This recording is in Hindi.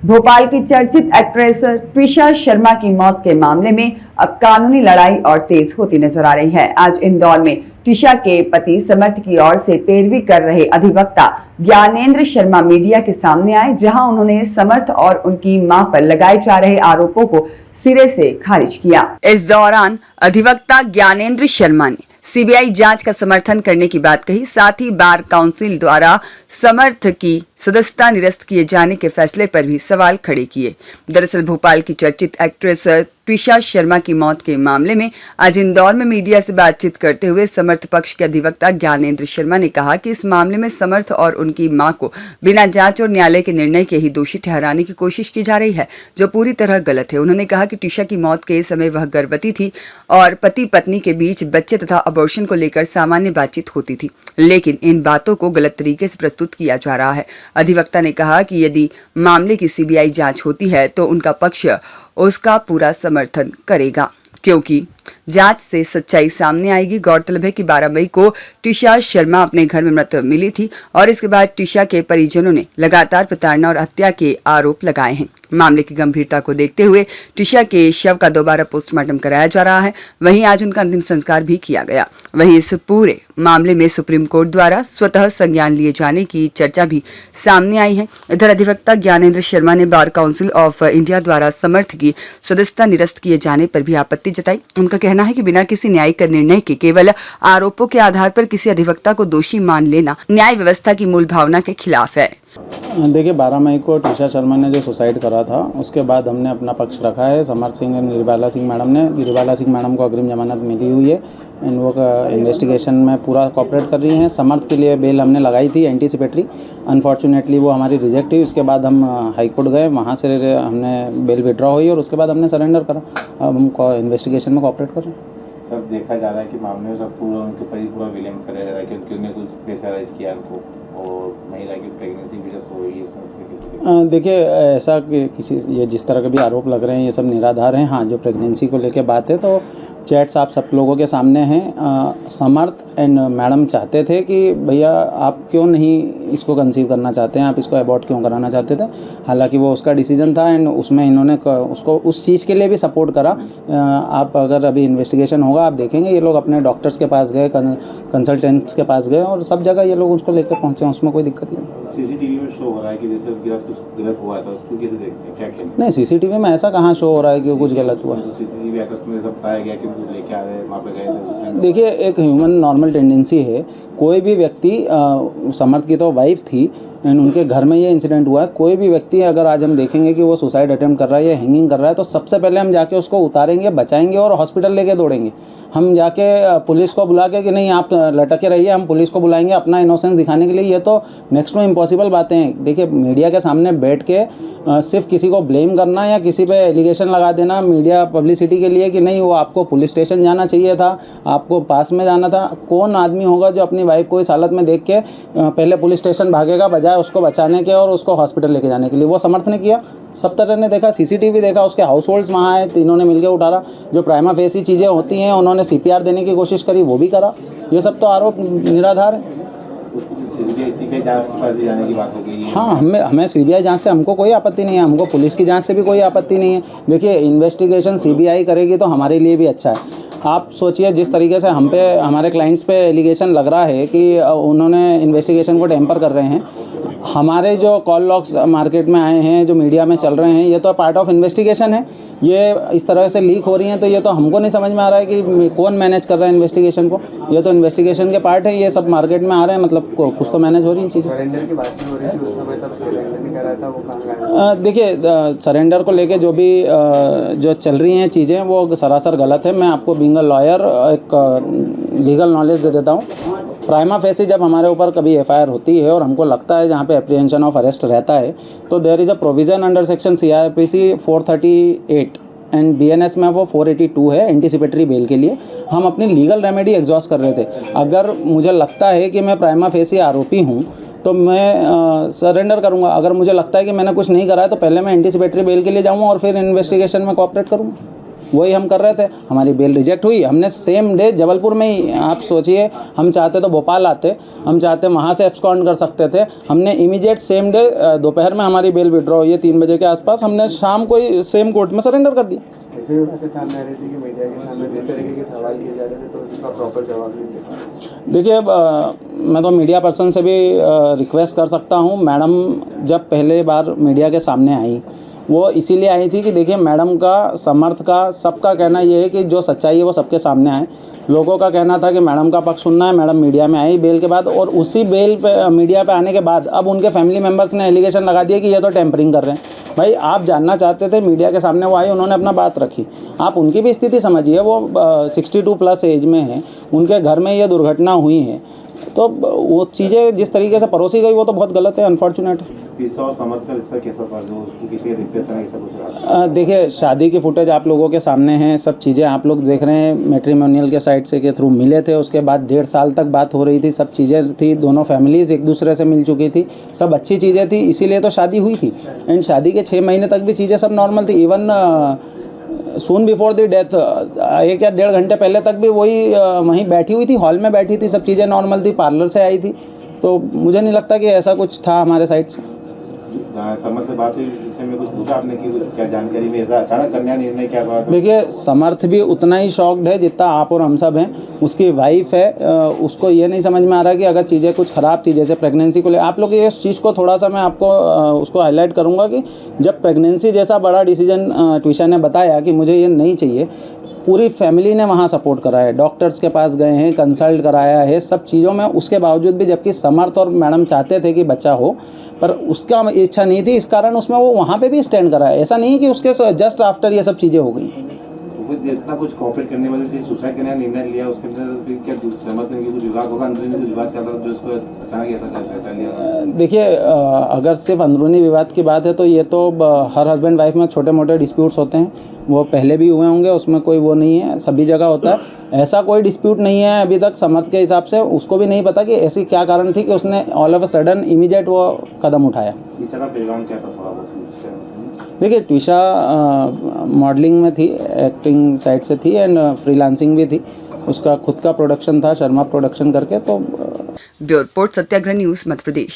भोपाल की चर्चित एक्ट्रेस ट्विशा शर्मा की मौत के मामले में अब कानूनी लड़ाई और तेज होती नजर आ रही है। आज इंदौर में ट्विशा के पति समर्थ की ओर से पैरवी कर रहे अधिवक्ता ज्ञानेंद्र शर्मा मीडिया के सामने आए, जहां उन्होंने समर्थ और उनकी मां पर लगाए जा रहे आरोपों को सिरे से खारिज किया। इस दौरान अधिवक्ता ज्ञानेंद्र शर्मा ने सीबीआई जांच का समर्थन करने की बात कही। साथ ही बार काउंसिल द्वारा समर्थ की सदस्यता निरस्त किए जाने के फैसले पर भी सवाल खड़े किए। दरअसल भोपाल की चर्चित एक्ट्रेस ट्विशा शर्मा की मौत के मामले में आज इंदौर में मीडिया से बातचीत करते हुए समर्थ पक्ष के अधिवक्ता ज्ञानेंद्र शर्मा ने कहा कि इस मामले में समर्थ और उनकी मां को बिना जांच और न्यायालय के निर्णय के ही दोषी ठहराने की कोशिश की जा रही है, जो पूरी तरह गलत है। उन्होंने कहा कि ट्विशा की मौत के समय वह गर्भवती थी और पति पत्नी के बीच बच्चे तथा अबॉर्शन को लेकर सामान्य बातचीत होती थी, लेकिन इन बातों को गलत तरीके से प्रस्तुत किया जा रहा है। अधिवक्ता ने कहा कि यदि मामले की सीबीआई जांच होती है तो उनका पक्ष उसका पूरा समर्थन करेगा, क्योंकि जांच से सच्चाई सामने आएगी। गौरतलब है कि 12 मई को ट्विशा शर्मा अपने घर में मृत मिली थी और इसके बाद ट्विशा के परिजनों ने लगातार प्रताड़ना और हत्या के आरोप लगाए हैं। मामले की गंभीरता को देखते हुए ट्विशा के शव का दोबारा पोस्टमार्टम कराया जा रहा है। वहीं आज उनका अंतिम संस्कार भी किया गया। वहीं इस पूरे मामले में सुप्रीम कोर्ट द्वारा स्वतः संज्ञान लिए जाने की चर्चा भी सामने आई है। इधर अधिवक्ता ज्ञानेंद्र शर्मा ने बार काउंसिल ऑफ इंडिया द्वारा समर्थ की सदस्यता निरस्त किए जाने पर भी आपत्ति जताई। उनका कहना है कि बिना किसी न्यायिक निर्णय के केवल आरोपों के आधार पर किसी अधिवक्ता को दोषी मान लेना न्याय व्यवस्था की मूल भावना के खिलाफ है। देखिए, 12 मई को ट्विशा शर्मा ने जो सुसाइड करा था, उसके बाद हमने अपना पक्ष रखा है। समर्थ सिंह और गिरिबाला सिंह मैडम को अग्रिम जमानत मिली हुई है एंड वो इन्वेस्टिगेशन में पूरा कॉपरेट कर रही हैं। समर्थ के लिए बेल हमने लगाई थी एंटीसिपेटरी, अनफॉर्चुनेटली वो हमारी रिजेक्ट हुई। उसके बाद हम हाई कोर्ट गए, वहाँ से हमने बेल विड्रॉ हुई और उसके बाद हमने सरेंडर करा। अब हम इन्वेस्टिगेशन में कॉपरेट कर रहे हैं। सब देखा जा रहा है कि मामले में सब पूरा उनके ऊपर ही पूरा विलेम कराया जा रहा है, क्योंकि उन्होंने कुछ प्रेशराइज किया उनको और महिला की प्रेगनेंसी भी जब हो रही है। देखिए, ऐसा कि किसी ये जिस तरह के भी आरोप लग रहे हैं ये सब निराधार हैं। हाँ, जो प्रेगनेंसी को लेकर बात है तो चैट्स आप सब लोगों के सामने हैं। समर्थ एंड मैडम चाहते थे कि भैया आप क्यों नहीं इसको कंसीव करना चाहते हैं, आप इसको अबॉर्ट क्यों कराना चाहते थे। हालांकि वो उसका डिसीजन था एंड उसमें इन्होंने उसको उस चीज़ के लिए भी सपोर्ट करा। आप अगर अभी इन्वेस्टिगेशन होगा आप देखेंगे ये लोग अपने डॉक्टर्स के पास गए, कंसल्टेंट्स के पास गए और सब जगह ये लोग उसको लेकर पहुँचे, उसमें कोई दिक्कत नहीं। सीसीटीवी में शो हो रहा है कि जैसे गलत हुआ था, उसको कैसे देखते हैं, क्या कहना? नहीं, सीसीटीवी में ऐसा कहाँ शो हो रहा है कि कुछ गलत हुआ। सीसीटीवी में सब पाया गया कि वो लेके आ रहे वहाँ पे गए। देखिए, एक ह्यूमन नॉर्मल टेंडेंसी है, कोई भी व्यक्ति समर्थ की तो वाइफ थी एंड उनके घर में ये इंसिडेंट हुआ है। कोई भी व्यक्ति अगर आज हम देखेंगे कि वो सुसाइड अटेम्प्ट कर रहा है या हैंगिंग कर रहा है तो सबसे पहले हम जाके उसको उतारेंगे, बचाएंगे और हॉस्पिटल लेके दौड़ेंगे। हम जाके पुलिस को बुला के कि नहीं आप लटके रहिए, हम पुलिस को बुलाएंगे अपना इनोसेंस दिखाने के लिए, ये तो नेक्स्ट टू इम्पॉसिबल बातें हैं। देखिए, मीडिया के सामने बैठ के सिर्फ किसी को ब्लेम करना या किसी पे एलिगेशन लगा देना मीडिया पब्लिसिटी के लिए कि नहीं वो आपको पुलिस स्टेशन जाना चाहिए था, आपको पास में जाना था। कौन आदमी होगा जो अपनी वाइफ को इस हालत में देख के पहले पुलिस स्टेशन भागेगा बजाय उसको बचाने के और उसको हॉस्पिटल लेके जाने के लिए। वो समर्थ ने किया, सब तरह ने देखा, सीसीटीवी देखा, उसके हाउस होल्ड्स वहाँ आए, तीनों ने मिलकर उतारा। जो प्राइमा फेसी चीज़ें होती हैं उन्होंने सीपीआर देने की कोशिश करी, वो भी करा। ये सब तो आरोप निराधार है। हाँ, हमें सीबीआई जांच से हमको कोई आपत्ति नहीं है, हमको पुलिस की जांच से भी कोई आपत्ति नहीं है। देखिए, इन्वेस्टिगेशन सीबीआई करेगी तो हमारे लिए भी अच्छा है। आप सोचिए जिस तरीके से हम पे हमारे क्लाइंट्स पे एलिगेशन लग रहा है कि उन्होंने इन्वेस्टिगेशन को टेम्पर कर रहे हैं। हमारे जो कॉल लॉग्स मार्केट में आए हैं, जो मीडिया में चल रहे हैं, ये तो पार्ट ऑफ इन्वेस्टिगेशन है। ये इस तरह से लीक हो रही हैं तो ये तो हमको नहीं समझ में आ रहा है कि कौन मैनेज कर रहा है इन्वेस्टिगेशन को। ये तो इन्वेस्टिगेशन के पार्ट है, ये सब मार्केट में आ रहे हैं, मतलब कुछ तो मैनेज हो रही है चीज़ें। देखिए, सरेंडर को लेके जो भी जो चल रही हैं चीज़ें वो सरासर गलत है। मैं आपको बीइंग अ लॉयर एक लीगल नॉलेज दे देता हूँ। प्राइमा फेसी जब हमारे ऊपर कभी एफआईआर होती है और हमको लगता है जहाँ पे एप्रीहेंशन ऑफ अरेस्ट रहता है तो there is a provision under section CrPC 438 and BNS में वो 482 है एंटीसिपेटरी बेल के लिए। हम अपनी लीगल रेमेडी एग्जॉस्ट कर रहे थे। अगर मुझे लगता है कि मैं प्राइमा फेसी आरोपी हूँ तो मैं सरेंडर करूँगा। अगर मुझे लगता है कि मैंने कुछ नहीं करा है तो पहले मैं एंटीसिपेटरी बेल के लिए जाऊँगा और फिर इन्वेस्टिगेशन में कोऑपरेट करूँगा। वही हम कर रहे थे। हमारी बेल रिजेक्ट हुई, हमने सेम डे जबलपुर में ही, आप सोचिए हम चाहते तो भोपाल आते, हम चाहते वहाँ से एब्सकॉन्ड कर सकते थे। हमने इमीडिएट सेम डे दोपहर में हमारी बेल विड्रॉ हुई है 3 बजे के आसपास, हमने शाम को ही सेम कोर्ट में सरेंडर कर दिया। ऐसे भी बातें सामने आ रही थी कि मीडिया के सामने जिस तरीके के सवाल किए जा रहे थे तो उसका प्रॉपर जवाब नहीं दे पाए। देखिए अब मैं तो मीडिया पर्सन से भी रिक्वेस्ट कर सकता हूँ, मैडम जब पहले बार मीडिया के सामने आई वो इसीलिए आई थी कि देखिए मैडम का समर्थ का सबका कहना ये है कि जो सच्चाई है वो सबके सामने आए। लोगों का कहना था कि मैडम का पक्ष सुनना है, मैडम मीडिया में आई बेल के बाद, और उसी बेल पे मीडिया पे आने के बाद अब उनके फैमिली मेम्बर्स ने एलिगेशन लगा दिया कि ये तो टेम्परिंग कर रहे हैं। भाई आप जानना चाहते थे, मीडिया के सामने वो आई, उन्होंने अपना बात रखी, आप उनकी भी स्थिति समझिए। वो 62+ एज में है, उनके घर में ये दुर्घटना हुई है, तो वो चीज़ें जिस तरीके से परोसी गई वो तो बहुत गलत है, अनफॉर्चुनेट है। टीशा और समर्थ का रिश्ता कैसा था, जो उसको किसी दिक्कत था ऐसा कुछ रहा? देखिए शादी की फुटेज आप लोगों के सामने हैं, सब चीज़ें आप लोग देख रहे हैं, मैट्रिमोनियल के साइड से के थ्रू मिले थे, उसके बाद 1.5 साल तक बात हो रही थी, सब चीज़ें थी, दोनों फैमिलीज़ एक दूसरे से मिल चुकी थी, सब अच्छी चीज़ें थी, इसीलिए तो शादी हुई थी। एंड शादी के 6 महीने तक भी चीज़ें सब नॉर्मल थी। Even soon before the death 1 या 1.5 घंटे पहले तक भी वही वहीं बैठी हुई थी, हॉल में बैठी थी, सब चीज़ें नॉर्मल थी, पार्लर से आई थी, तो मुझे नहीं लगता कि ऐसा कुछ था हमारे साइड से। समर्थ से बात हुई, जिससे में कुछ पूछा आपने कि क्या जानकारी में ऐसा अचानक कन्या निर्णय क्या हुआ? देखिए समर्थ भी उतना ही शॉक्ड है जितना आप और हम सब हैं। उसकी वाइफ है, उसको ये नहीं समझ में आ रहा कि अगर चीज़ें कुछ ख़राब थी जैसे प्रेगनेंसी को ले, आप लोग इस चीज़ को थोड़ा सा मैं आपको उसको हाईलाइट करूँगा कि जब प्रेगनेंसी जैसा बड़ा डिसीजन ट्विशा ने बताया कि मुझे ये नहीं चाहिए, पूरी फैमिली ने वहाँ सपोर्ट करा है, डॉक्टर्स के पास गए हैं, कंसल्ट कराया है, सब चीज़ों में। उसके बावजूद भी जबकि समर्थ और मैडम चाहते थे कि बच्चा हो, पर उसका इच्छा नहीं थी, इस कारण उसमें वो वहाँ पे भी स्टैंड करा है। ऐसा नहीं है कि उसके जस्ट आफ्टर ये सब चीज़ें हो गई। तो फिर इतना कुछ कॉपरेट करने वाले फिर सुसाइड करने का निर्णय लिया, उसके अंदर फिर क्या समझते हैं कि कुछ विवाद होगा, अंदरूनी कुछ विवाद चल रहा था जो उसको अचानक ऐसा फैसला लिया? देखिए अगर सिर्फ अंदरूनी विवाद की बात है तो ये तो हर हस्बैंड वाइफ में छोटे मोटे डिस्प्यूट्स होते हैं, वो पहले भी हुए होंगे, उसमें कोई वो नहीं है, सभी जगह होता है। ऐसा कोई डिस्प्यूट नहीं है अभी तक समर्थ के हिसाब से। उसको भी नहीं पता कि ऐसी क्या कारण थी कि उसने all of a sudden immediate वो कदम उठाया। इसका बैकग्राउंड क्या था थोड़ा बहुत? देखिए ट्विशा मॉडलिंग में थी, एक्टिंग साइड से थी, एंड फ्रीलांसिंग भी थी। उसका खुद का प्रोडक्शन था शर्मा प्रोडक्शन करके। तो ब्यूरो रिपोर्ट, सत्याग्रह न्यूज़, मध्य प्रदेश।